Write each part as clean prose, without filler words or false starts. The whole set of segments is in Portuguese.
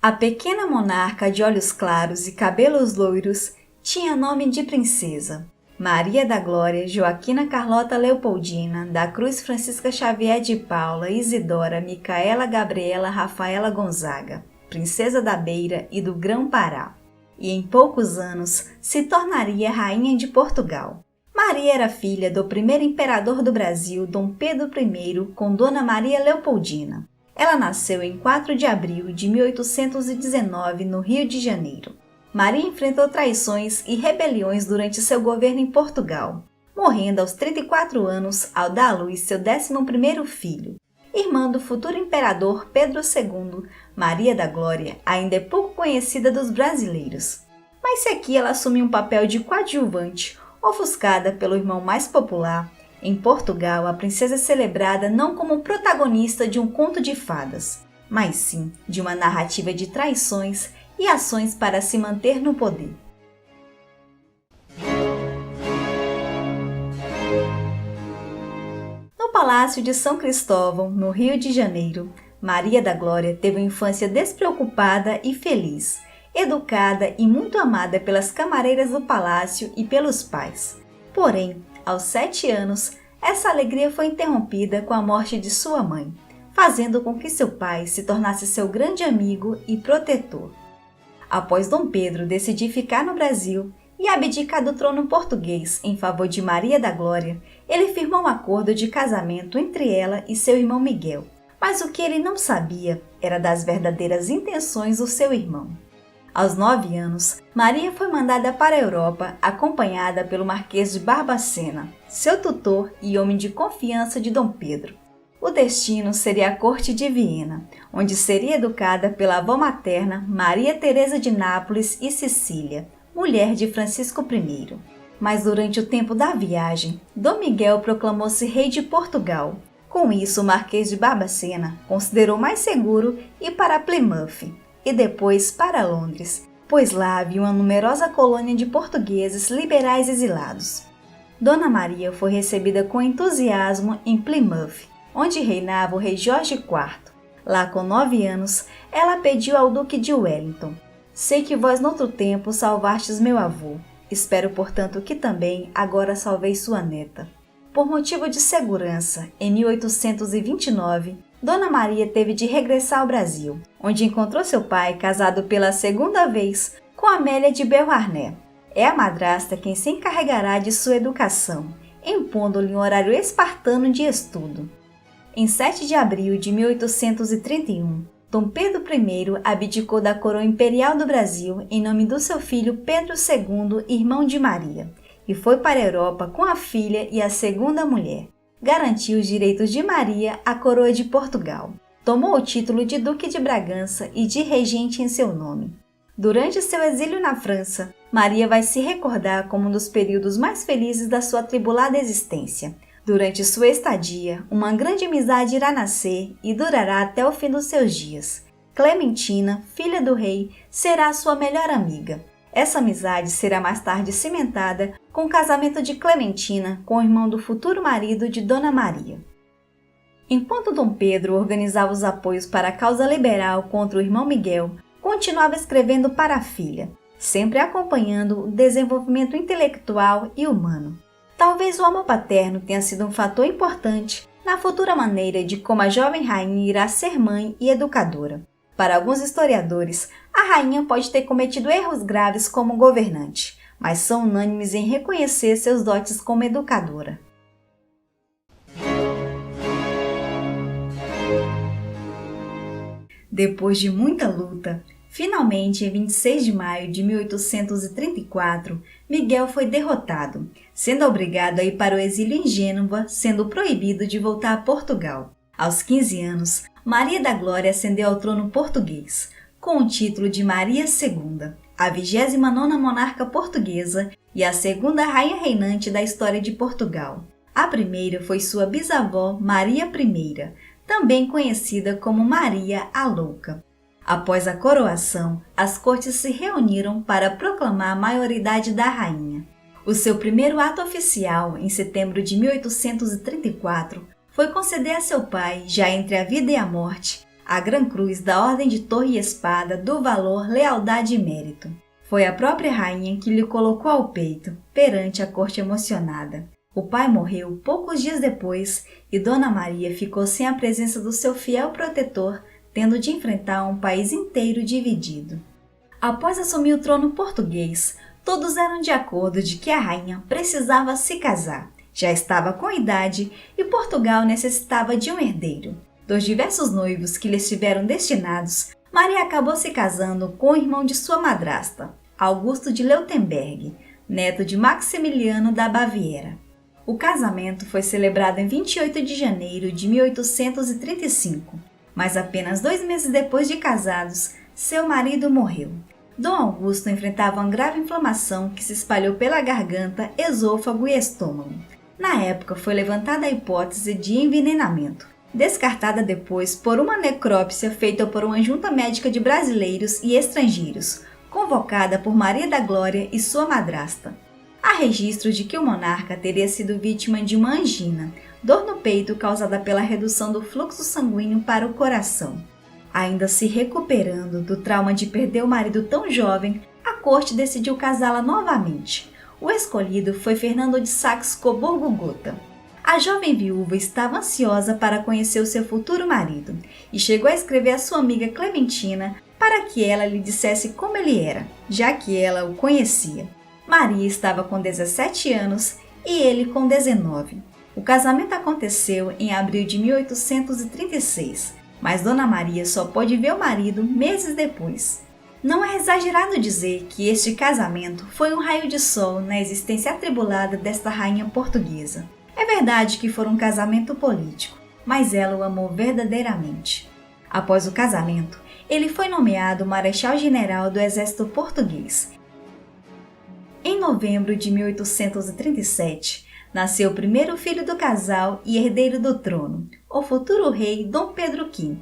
A pequena monarca de olhos claros e cabelos loiros tinha nome de princesa. Maria da Glória Joaquina Carlota Leopoldina da Cruz Francisca Xavier de Paula Isidora Micaela Gabriela Rafaela Gonzaga, princesa da Beira e do Grão-Pará, e em poucos anos se tornaria rainha de Portugal. Maria era filha do primeiro imperador do Brasil, Dom Pedro I, com Dona Maria Leopoldina. Ela nasceu em 4 de abril de 1819, no Rio de Janeiro. Maria enfrentou traições e rebeliões durante seu governo em Portugal, morrendo aos 34 anos ao dar à luz seu 11º filho. Irmã do futuro imperador Pedro II, Maria da Glória ainda é pouco conhecida dos brasileiros. Mas se aqui ela assumiu um papel de coadjuvante, ofuscada pelo irmão mais popular, em Portugal a princesa é celebrada não como protagonista de um conto de fadas, mas sim de uma narrativa de traições e ações para se manter no poder. No Palácio de São Cristóvão, no Rio de Janeiro, Maria da Glória teve uma infância despreocupada e feliz, educada e muito amada pelas camareiras do palácio e pelos pais. Porém, aos 7 anos, essa alegria foi interrompida com a morte de sua mãe, fazendo com que seu pai se tornasse seu grande amigo e protetor. Após Dom Pedro decidir ficar no Brasil e abdicar do trono português em favor de Maria da Glória, ele firmou um acordo de casamento entre ela e seu irmão Miguel. Mas o que ele não sabia era das verdadeiras intenções do seu irmão. Aos 9 anos, Maria foi mandada para a Europa, acompanhada pelo Marquês de Barbacena, seu tutor e homem de confiança de Dom Pedro. O destino seria a corte de Viena, onde seria educada pela avó materna Maria Teresa de Nápoles e Sicília, mulher de Francisco I. Mas durante o tempo da viagem, Dom Miguel proclamou-se rei de Portugal. Com isso, o Marquês de Barbacena considerou mais seguro ir para Plymouth e depois para Londres, pois lá havia uma numerosa colônia de portugueses liberais exilados. Dona Maria foi recebida com entusiasmo em Plymouth, onde reinava o rei Jorge IV. Lá, com 9 anos, ela pediu ao Duque de Wellington: "Sei que vós noutro tempo salvastes meu avô. Espero, portanto, que também agora salveis sua neta." Por motivo de segurança, em 1829, Dona Maria teve de regressar ao Brasil, onde encontrou seu pai casado pela 2ª vez com Amélia de Beauharnais. É a madrasta quem se encarregará de sua educação, impondo-lhe um horário espartano de estudo. Em 7 de abril de 1831, Dom Pedro I abdicou da coroa imperial do Brasil em nome do seu filho Pedro II, irmão de Maria, e foi para a Europa com a filha e a 2ª mulher. Garantiu os direitos de Maria à coroa de Portugal. Tomou o título de Duque de Bragança e de regente em seu nome. Durante seu exílio na França, Maria vai se recordar como um dos períodos mais felizes da sua atribulada existência. Durante sua estadia, uma grande amizade irá nascer e durará até o fim dos seus dias. Clementina, filha do rei, será sua melhor amiga. Essa amizade será mais tarde cimentada com o casamento de Clementina com o irmão do futuro marido de Dona Maria. Enquanto Dom Pedro organizava os apoios para a causa liberal contra o irmão Miguel, continuava escrevendo para a filha, sempre acompanhando o desenvolvimento intelectual e humano. Talvez o amor paterno tenha sido um fator importante na futura maneira de como a jovem rainha irá ser mãe e educadora. Para alguns historiadores, a rainha pode ter cometido erros graves como governante, mas são unânimes em reconhecer seus dotes como educadora. Depois de muita luta, finalmente, em 26 de maio de 1834, Miguel foi derrotado, sendo obrigado a ir para o exílio em Gênova, sendo proibido de voltar a Portugal. Aos 15 anos, Maria da Glória ascendeu ao trono português, com o título de Maria II, a 29ª monarca portuguesa e a 2ª rainha reinante da história de Portugal. A primeira foi sua bisavó Maria I, também conhecida como Maria a Louca. Após a coroação, as cortes se reuniram para proclamar a maioridade da rainha. O seu primeiro ato oficial, em setembro de 1834, foi conceder a seu pai, já entre a vida e a morte, a Gran Cruz da Ordem de Torre e Espada do valor Lealdade e Mérito. Foi a própria rainha que lhe colocou ao peito, perante a corte emocionada. O pai morreu poucos dias depois e Dona Maria ficou sem a presença do seu fiel protetor, tendo de enfrentar um país inteiro dividido. Após assumir o trono português, todos eram de acordo de que a rainha precisava se casar. Já estava com idade e Portugal necessitava de um herdeiro. Dos diversos noivos que lhe estiveram destinados, Maria acabou se casando com o irmão de sua madrasta, Augusto de Leutenberg, neto de Maximiliano da Baviera. O casamento foi celebrado em 28 de janeiro de 1835, mas apenas 2 meses depois de casados, seu marido morreu. Dom Augusto enfrentava uma grave inflamação que se espalhou pela garganta, esôfago e estômago. Na época, foi levantada a hipótese de envenenamento, descartada depois por uma necrópsia feita por uma junta médica de brasileiros e estrangeiros, convocada por Maria da Glória e sua madrasta. Há registro de que o monarca teria sido vítima de uma angina, dor no peito causada pela redução do fluxo sanguíneo para o coração. Ainda se recuperando do trauma de perder o marido tão jovem, a corte decidiu casá-la novamente. O escolhido foi Fernando de Saxe-Coburgo-Gotha. A jovem viúva estava ansiosa para conhecer o seu futuro marido e chegou a escrever a sua amiga Clementina para que ela lhe dissesse como ele era, já que ela o conhecia. Maria estava com 17 anos e ele com 19. O casamento aconteceu em abril de 1836, mas Dona Maria só pôde ver o marido meses depois. Não é exagerado dizer que este casamento foi um raio de sol na existência atribulada desta rainha portuguesa. É verdade que foi um casamento político, mas ela o amou verdadeiramente. Após o casamento, ele foi nomeado Marechal-General do Exército Português. Em novembro de 1837, nasceu o primeiro filho do casal e herdeiro do trono, o futuro rei Dom Pedro V.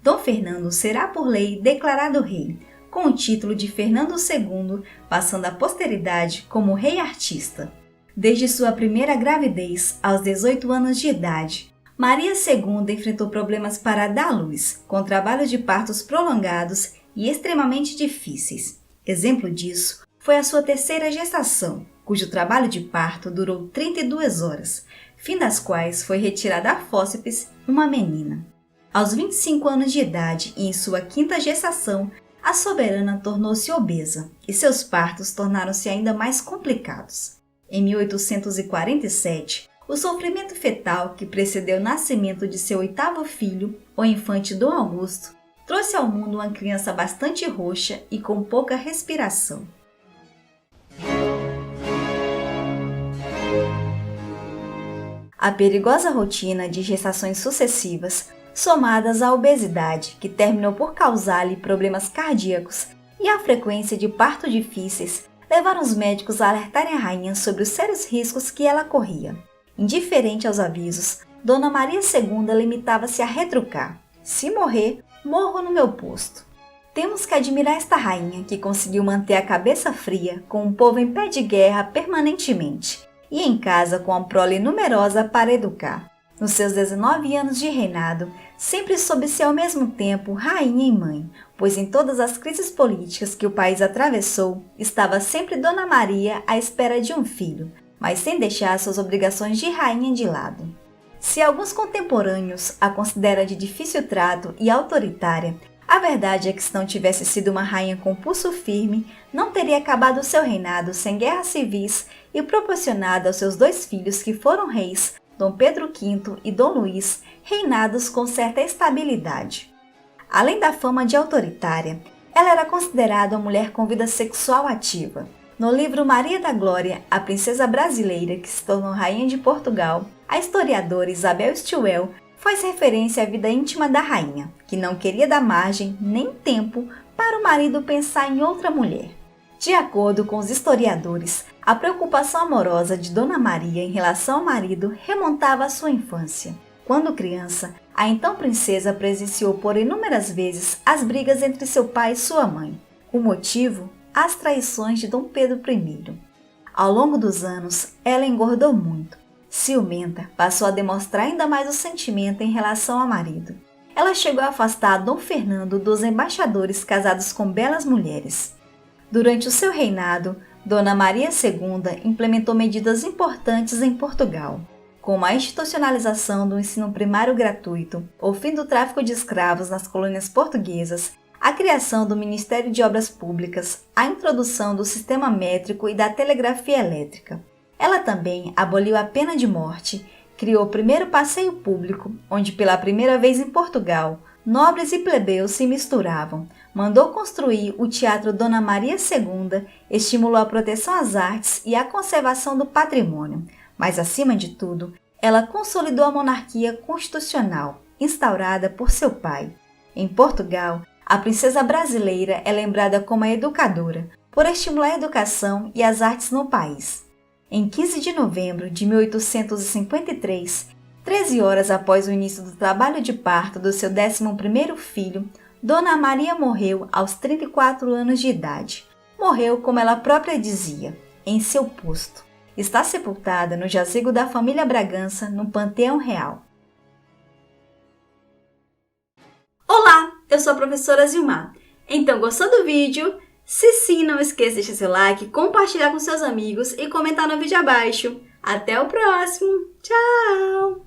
Dom Fernando será por lei declarado rei, com o título de Fernando II, passando à posteridade como rei artista. Desde sua primeira gravidez, aos 18 anos de idade, Maria II enfrentou problemas para dar à luz, com trabalhos de partos prolongados e extremamente difíceis. Exemplo disso foi a sua terceira gestação, cujo trabalho de parto durou 32 horas, fim das quais foi retirada a fórceps uma menina. Aos 25 anos de idade e em sua quinta gestação, a soberana tornou-se obesa e seus partos tornaram-se ainda mais complicados. Em 1847, o sofrimento fetal que precedeu o nascimento de seu 8º filho, o infante Dom Augusto, trouxe ao mundo uma criança bastante roxa e com pouca respiração. A perigosa rotina de gestações sucessivas, somadas à obesidade, que terminou por causar-lhe problemas cardíacos, e à frequência de partos difíceis, levaram os médicos a alertarem a rainha sobre os sérios riscos que ela corria. Indiferente aos avisos, Dona Maria II limitava-se a retrucar: "Se morrer, morro no meu posto." Temos que admirar esta rainha que conseguiu manter a cabeça fria com um povo em pé de guerra permanentemente e em casa com a prole numerosa para educar. Nos seus 19 anos de reinado, sempre soube ser ao mesmo tempo rainha e mãe, pois em todas as crises políticas que o país atravessou, estava sempre Dona Maria à espera de um filho, mas sem deixar suas obrigações de rainha de lado. Se alguns contemporâneos a consideram de difícil trato e autoritária, a verdade é que se não tivesse sido uma rainha com pulso firme, não teria acabado seu reinado sem guerras civis e proporcionado aos seus 2 filhos que foram reis, Dom Pedro V e Dom Luís, reinados com certa estabilidade. Além da fama de autoritária, ela era considerada uma mulher com vida sexual ativa. No livro Maria da Glória, a princesa brasileira que se tornou rainha de Portugal, a historiadora Isabel Stillwell faz referência à vida íntima da rainha, que não queria dar margem nem tempo para o marido pensar em outra mulher. De acordo com os historiadores, a preocupação amorosa de Dona Maria em relação ao marido remontava à sua infância. Quando criança, a então princesa presenciou por inúmeras vezes as brigas entre seu pai e sua mãe. O motivo? As traições de Dom Pedro I. Ao longo dos anos, ela engordou muito. Ciumenta, passou a demonstrar ainda mais o sentimento em relação ao marido. ela chegou a afastar Dom Fernando dos embaixadores casados com belas mulheres. Durante o seu reinado, Dona Maria II implementou medidas importantes em Portugal, como a institucionalização do ensino primário gratuito, o fim do tráfico de escravos nas colônias portuguesas, a criação do Ministério de Obras Públicas, a introdução do sistema métrico e da telegrafia elétrica. Ela também aboliu a pena de morte, criou o primeiro passeio público, onde pela primeira vez em Portugal, nobres e plebeus se misturavam, mandou construir o Teatro Dona Maria II, estimulou a proteção às artes e a conservação do patrimônio, mas acima de tudo, ela consolidou a monarquia constitucional, instaurada por seu pai. Em Portugal, a princesa brasileira é lembrada como a educadora, por estimular a educação e as artes no país. Em 15 de novembro de 1853, 13 horas após o início do trabalho de parto do seu 11º filho, Dona Maria morreu aos 34 anos de idade. Morreu, como ela própria dizia, em seu posto. Está sepultada no jazigo da família Bragança, no Panteão Real. Olá, eu sou a professora Zilmar. Então, gostou do vídeo? Se sim, não esqueça de deixar seu like, compartilhar com seus amigos e comentar no vídeo abaixo. Até o próximo! Tchau!